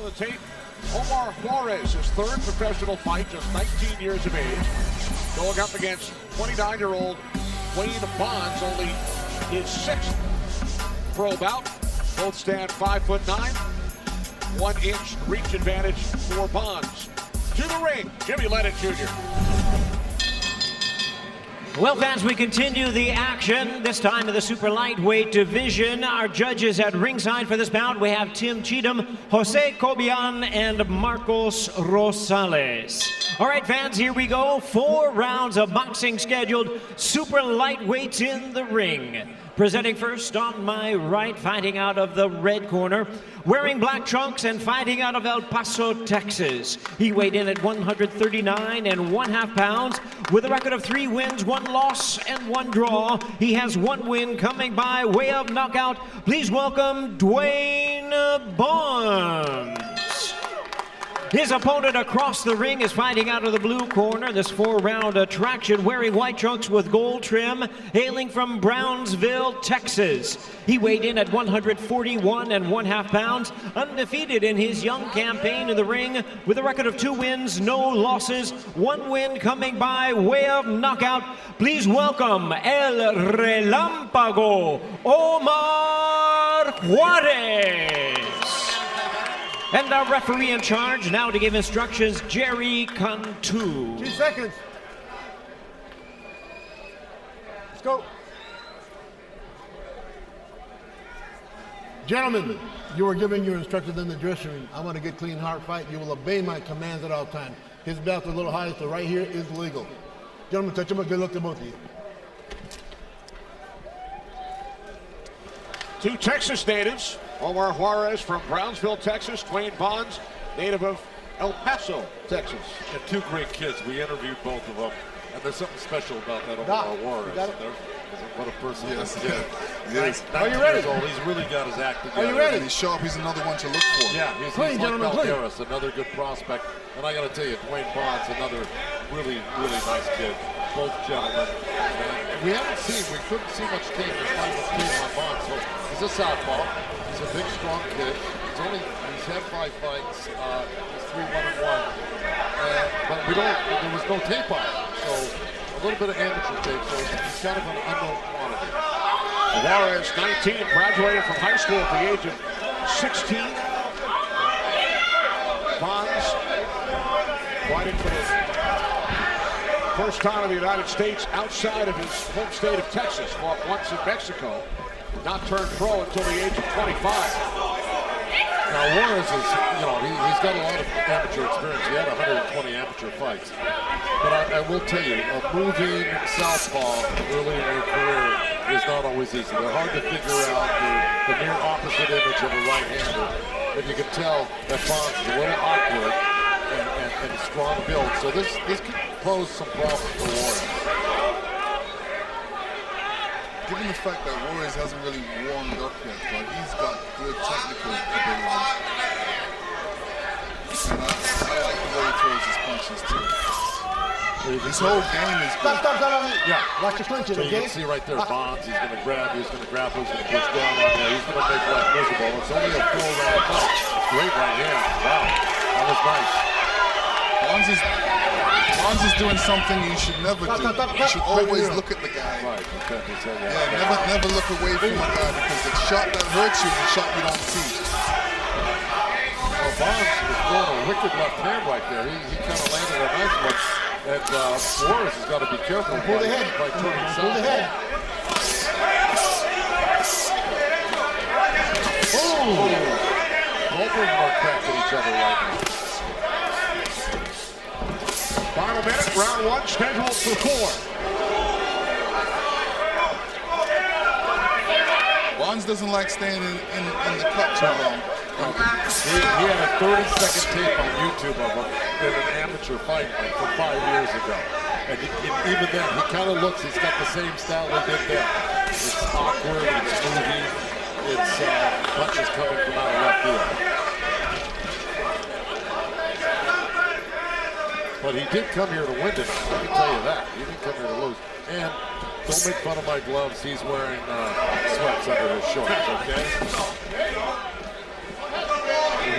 to the tape. Omar Juarez, his third professional fight, just 19 years of age, going up against 29-year-old Dwayne Bonds, only his sixth pro bout. Both stand 5'9", 1 inch reach advantage for Bonds. To the ring, Jimmy Lennon Jr. Well, fans, we continue the action, this time in the super lightweight division. Our judges at ringside for this bout, we have Tim Cheatham, Jose Cobian, and Marcos Rosales. All right, fans, here we go. 4 rounds of boxing scheduled, super lightweights in the ring. Presenting first on my right, fighting out of the red corner, wearing black trunks and fighting out of El Paso, Texas. He weighed in at 139 1/2 pounds with a record of 3 wins, 1 loss, and 1 draw. He has 1 win coming by way of knockout. Please welcome Dwayne Bonds. His opponent across the ring is fighting out of the blue corner. This 4-round attraction, wearing white trunks with gold trim, hailing from Brownsville, Texas. He weighed in at 141 1/2 pounds, undefeated in his young campaign in the ring, with a record of 2 wins, no losses, 1 win coming by way of knockout. Please welcome El Relámpago, Omar Juarez. And our referee in charge now to give instructions, Jerry Cantu. 2 seconds. Let's go. Gentlemen, you are giving your instructions in the dressing room. I want to get clean, hard fight. You will obey my commands at all times. His belt is a little high, so right here is legal. Gentlemen, touch him up. Good luck to both of you. 2 Texas natives. Omar Juarez from Brownsville, Texas. Dwayne Bonds, native of El Paso, Texas. And 2 great kids. We interviewed both of them. And there's something special about that Omar Juarez. What a person. Yes. Yes. Are you ready? He's really got his act together. Are you ready? And he's sharp. He's another one to look for. Yeah, he's Clean, like gentlemen, clean. Valderas, another good prospect. And I got to tell you, Dwayne Bonds, another really, really nice kid. Both gentlemen. And we couldn't see much tape. There's not much tape on Bonds. So he's a southpaw. He's a big, strong kid. He's had 5 fights. He's 3-1-1. But there was no tape on him. So a little bit of amateur tape. So he's kind of an unknown quantity. Juarez, 19, graduated from high school at the age of 16. Bonds, fighting for the first time in the United States outside of his home state of Texas. Fought once in Mexico. Did not turn pro until the age of 25. Now Juarez is, he's got a lot of amateur experience. He had 120 amateur fights. But I will tell you, a moving southpaw early in your career is not always easy. They're hard to figure out. The near opposite image of a right-hander. And you can tell that Bonds is a little awkward and strong build. So this could pose some problems for Juarez. Given the fact that Juarez hasn't really warmed up yet, but he's got good technical ability. And I like the way he throws his punches too. His whole game is good. Stop. Yeah. Watch your clinches, So you okay? can see right there, Bonds, he's going to grab, he's going to grapple, he's going to push down on there, he's going to make life miserable. It's only a 4-round fight. Great right hand. Wow, that was nice. Bonds is doing something you should never do. You should always look at the guy. Right, okay, so Never look away from a guy, because the shot that hurts you is a shot you don't see. Well, Bonds was throwing a wicked left hand right there. He kind of landed a nice one. And Juarez has got to be careful by turning south. Pull the head. Both of them are cracking each other right now. Final minute, round 1, scheduled for 4. Bonds doesn't like staying in the cut too long. He had a 30-second tape on YouTube of him in an amateur fight like from 5 years ago. And even then, he kind of looks, he's got the same style he did then. It's awkward, it's moving, it's punches coming from out of left field. But he did come here to win tonight, let me tell you that. He didn't come here to lose. And don't make fun of my gloves, he's wearing sweats under his shorts, okay?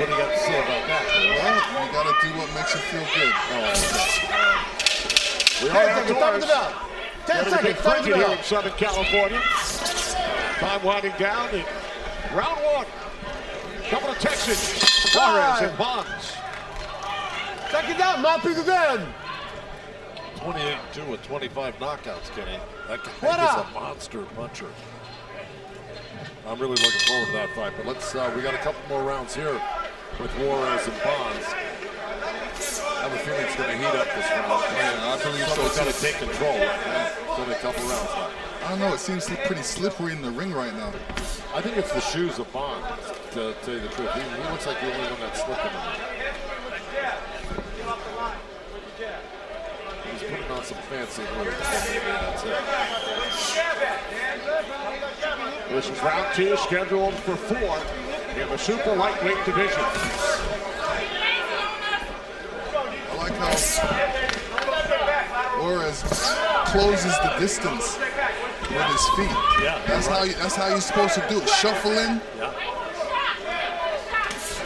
What do you got to say about that? Well, you got to do what makes you feel good. We are 10 seconds, top of the bell. 10 seconds, top of the here bell. in Southern California. Time winding down in round one. Coming to Texas, Juarez and Bonds. Second down, mouthpiece again. 28-2 with 25 knockouts, Kenny. That guy What is up? a monster puncher. I'm really looking forward to that fight. But let's, we got a couple more rounds here with Juarez and Bonds. I have a feeling it's going to heat up this round. Yeah, I believe so. Someone's got to take control. It's only a couple rounds left. I don't know, it seems pretty slippery in the ring right now. I think it's the shoes of Bonds, to tell you the truth. He looks like the only one that's slipping in there. He's putting on some fancy moves. That's it. This is round two, scheduled for 4 in the super lightweight division. I like how Juarez closes the distance with his feet. Yeah, That's how you're supposed to do it. Shuffle in. Yeah.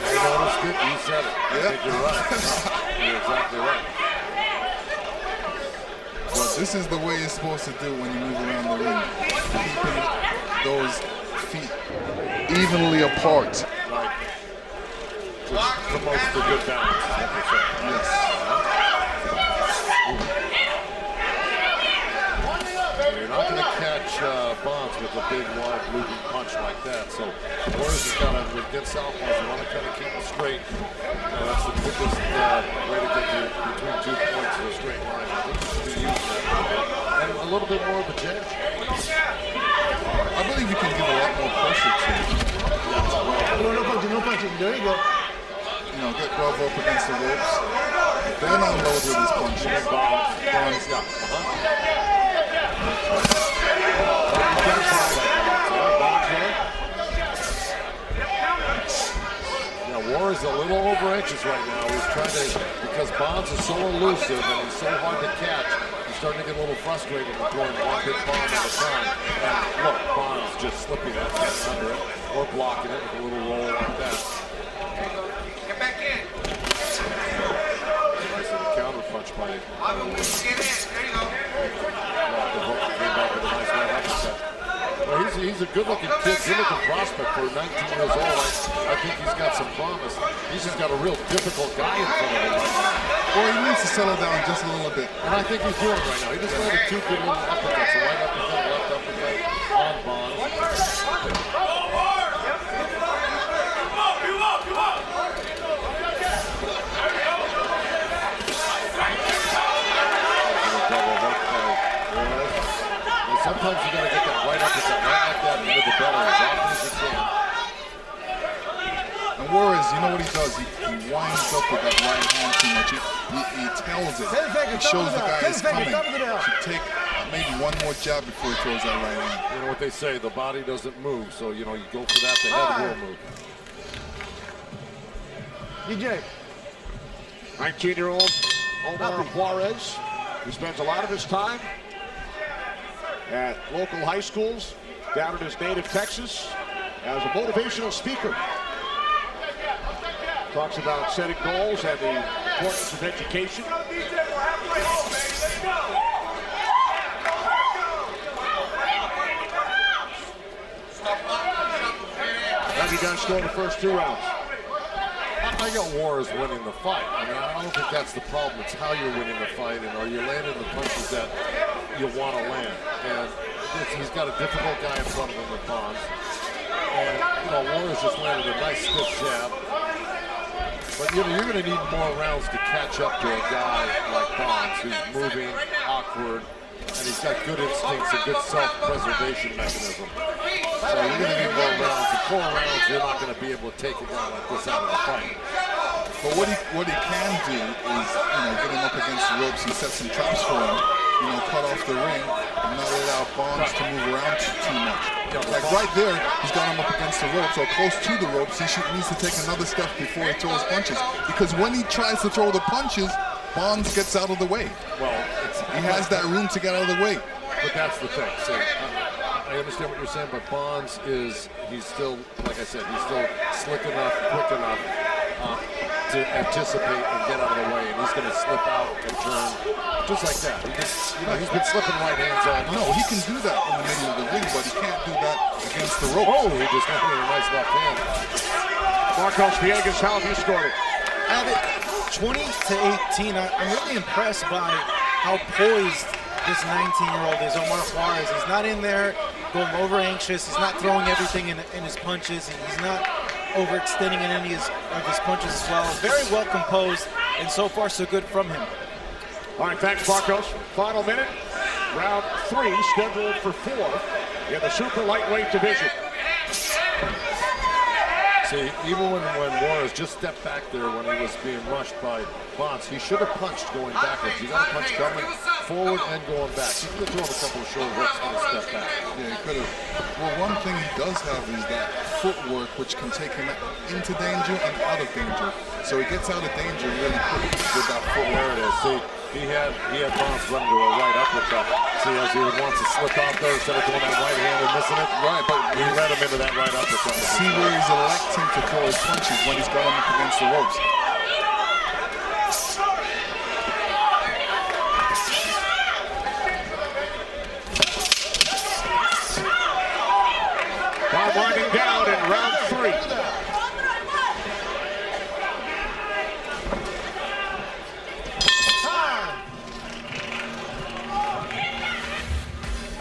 I noticed it. You said it. I think you're right. You're exactly right. But this is the way you're supposed to do when you move around the ring. Keeping those feet evenly apart. Right. Just promotes the good balance. Like you said. Yes. You're not going to catch Bonds with a big, wide, looping punch like that. So Juarez has got to, against southpaws, you want to kind of keep it straight. That's the quickest way to get between 2 points in a straight line. I think you should be using that. And a little bit more of a jab. I believe you can give a lot more pressure to him. No punching, no punching. There you go. You know, get Bravo up against the ropes. They're not loaded with his punches. Bonds, yeah. Juarez is a little over anxious right now. He's trying to, because Bonds is so elusive and he's so hard to catch, he's starting to get a little frustrated and throwing one big bomb at a time. And look, Bonds just slipping that catch under it or blocking it with a little roll like that. Get back in. Nice little counter punch by Juarez. Get in. There you go. The hook came back with a nice right uppercut. Well, he's a good-looking kid, good-looking prospect for 19 years old. I think he's got some promise. He's just got a real difficult guy in front of him right now. Or he needs to settle down just a little bit. And I think he's doing it right now. He just landed 2 good little uppercuts, a right uppercut, left uppercut on Bonds. Sometimes you gotta get that right uppercut, right like that into the belly as often as you can. And Juarez, you know what he does? He winds up with that right hand too much. He tells it. 10 seconds, It shows the guy 10 is seconds, coming. top of the bell. Should take maybe one more jab before he throws that right hand. You know what they say, the body doesn't move, so you know, you go for that, the head will move. DJ. 19-year-old Omar Juarez, who spends a lot of his time at local high schools down in his native Texas as a motivational speaker. Talks about setting goals and the importance of education. Have you done score the first 2 rounds? I got Juarez winning the fight. I mean, I don't think that's the problem. It's how you're winning the fight and are you landing the punches that you want to land. And he's got a difficult guy in front of him with Bonds. And, you know, Juarez just landed a nice stiff jab. But, you know, you're going to need more rounds to catch up to a guy like Bonds who's moving, awkward, and he's got good instincts, a good self-preservation mechanism. So you're going to need more rounds. In 4 rounds, you're not going to be able to take a guy like this out of the fight. But what he can do is, you know, get him up against the ropes and set some traps for him. You know, cut off the ring and not allow Bonds to move around too much. Like right there, he's got him up against the ropes or close to the ropes. He needs to take another step before he throws punches. Because when he tries to throw the punches, Bonds gets out of the way. Well, he has that room to get out of the way. But that's the thing. So, I understand what you're saying, but Bonds he's still, like I said, he's still slick enough, quick enough to anticipate and get out of the way, and he's going to slip out and turn just like that. He's been slipping right hands all night. No, he can do that in the middle of the ring, but he can't do that against the rope. Oh, he just got a nice left hand. Marcos Villegas, how have you scored it? At it 20 to 18, I'm really impressed by how poised this 19-year-old is. Omar Juarez. He's not in there going over anxious. He's not throwing everything in his punches. He's not overextending in any of his punches as well. Very well composed, and so far so good from him. All right, thanks, Marcos. Final minute, round 3, scheduled for 4 in the super lightweight division. See, even when Juarez just stepped back there when he was being rushed by Bonds, he should have punched going backwards. You got to punch coming forward and going back. He could have thrown a couple of short hooks and a step back. Yeah, he could have. Well, one thing he does have is that footwork, which can take him into danger and out of danger. So he gets out of danger really quick with that footwork. There it is. See, he had Bonds running to a right uppercut. See, as he wants to slip out there instead of throwing that right hand and missing it. Right, but he led him into that right uppercut. See where he's electing to throw his punches when he's got him up against the ropes. Bond winding down in round 3.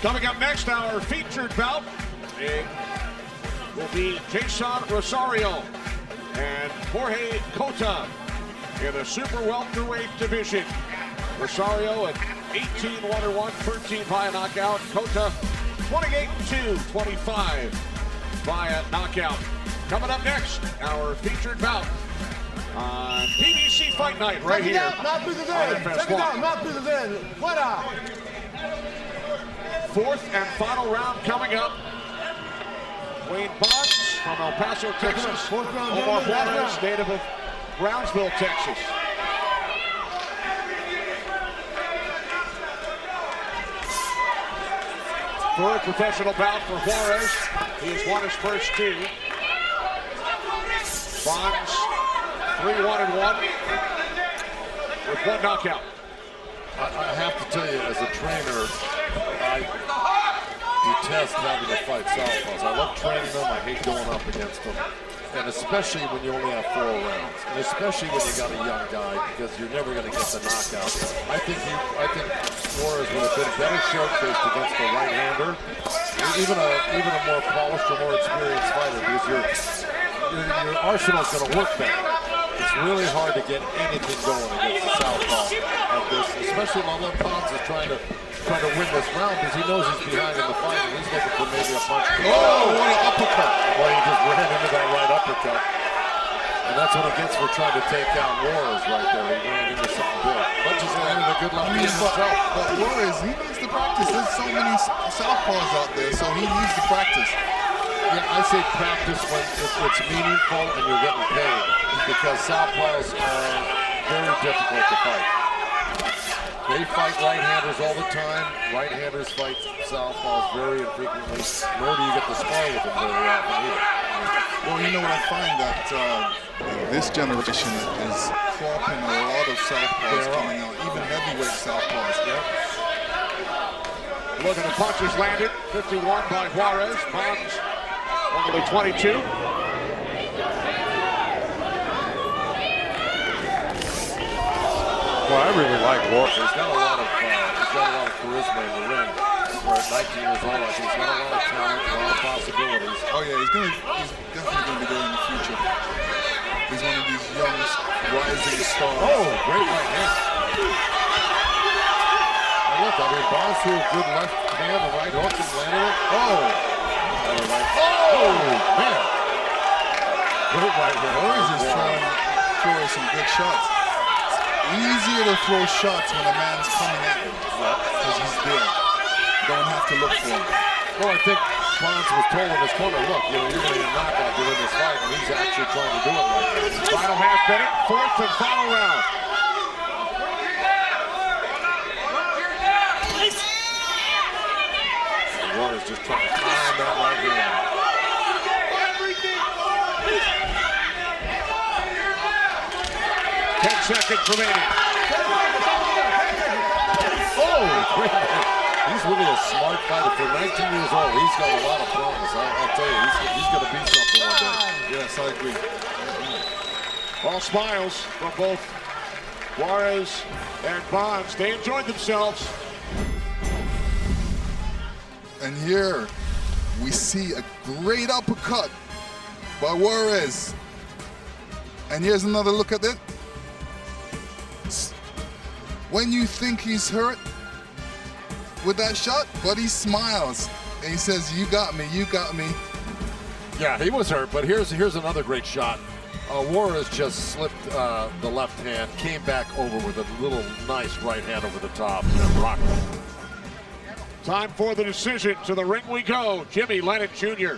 Coming up next, our featured bout will be Jason Rosario and Jorge Cota in the super welterweight division. Rosario at 18-1-1, 13 via knockout. Cota 28-2, 25 via knockout. Coming up next, our featured bout on PBC Fight Night right here on FS1. Fourth and final round coming up. Dwayne Bonds from El Paso, Texas. Omar Juarez, native of Brownsville, Texas. Third professional bout for Juarez. He has won his first 2. Bonds 3-1-1 with 1 knockout. I have to tell you, as a trainer, I detest having to fight southpaws. I love training them. I hate going up against them. And especially when you only have 4 rounds. And especially when you got a young guy, because you're never going to get the knockout. I think Juarez would have been better showcased against the right-hander. Even a more polished or more experienced fighter, because your arsenal's going to work better. It's really hard to get anything going against the southpaw of this, especially while Bonds is trying to win this round, because he knows he's behind in the fight and he's looking for maybe a punch. Oh, what an uppercut! Well, he just ran into that right uppercut. And that's what he gets for trying to take out Juarez right there. He ran into something big. But just landed a good left hand himself. But Juarez, he needs to practice. There's so many southpaws out there, so he needs to practice. Yeah, I say practice when it's meaningful and you're getting paid, because southpaws are very difficult to fight. They fight right-handers all the time. Right-handers fight southpaws very infrequently, nor do you get to spar with them very often either. Well, you know what, I find that this generation is clopping a lot of southpaws coming out, even heavyweight southpaws. Look at the punches landed. 51 by Juarez. Bonds only 22. Well, I really like Juarez. He's got a lot of charisma in the ring. For 19 years old, I think he's got a lot of talent, a lot of possibilities. Oh yeah, he's definitely going to be there in the future. He's one of these young, rising stars. Oh, great right hand. And look, I mean, Bonds threw a good left hand and right hook and landed it. Oh! Oh, man! Great right hand. Juarez is trying to throw some good shots. Easier to throw shots when a man's coming at you, because he's there. You don't have to look for him. Well, I think Bonds was told in his corner, look, you're going to get a knockout to win this fight, and he's actually trying to do it right now. Final half minute, fourth and final round. Juarez just trying to time that right hand. 10 seconds remaining. Oh, he's really a smart fighter. For 19 years old, he's got a lot of promise. I'll tell you, he's going to be something one day. Yes, I agree. All smiles from both Juarez and Bonds. They enjoyed themselves. And here we see a great uppercut by Juarez. And here's another look at it. When you think he's hurt with that shot, but he smiles and he says, "You got me, you got me." Yeah, he was hurt, but here's another great shot. Juarez just slipped the left hand, came back over with a little nice right hand over the top, and rocked him. Time for the decision. To the ring we go. Jimmy Lennon Jr.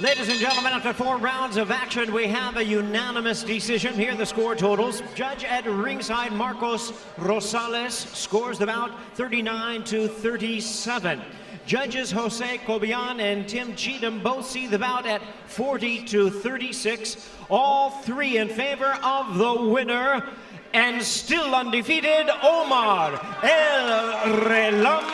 Ladies and gentlemen, after 4 rounds of action, we have a unanimous decision. Here are the score totals. Judge at ringside, Marcos Rosales, scores the bout 39-37. Judges Jose Cobian and Tim Cheatham both see the bout at 40-36. All 3 in favor of the winner, and still undefeated, Omar El Relam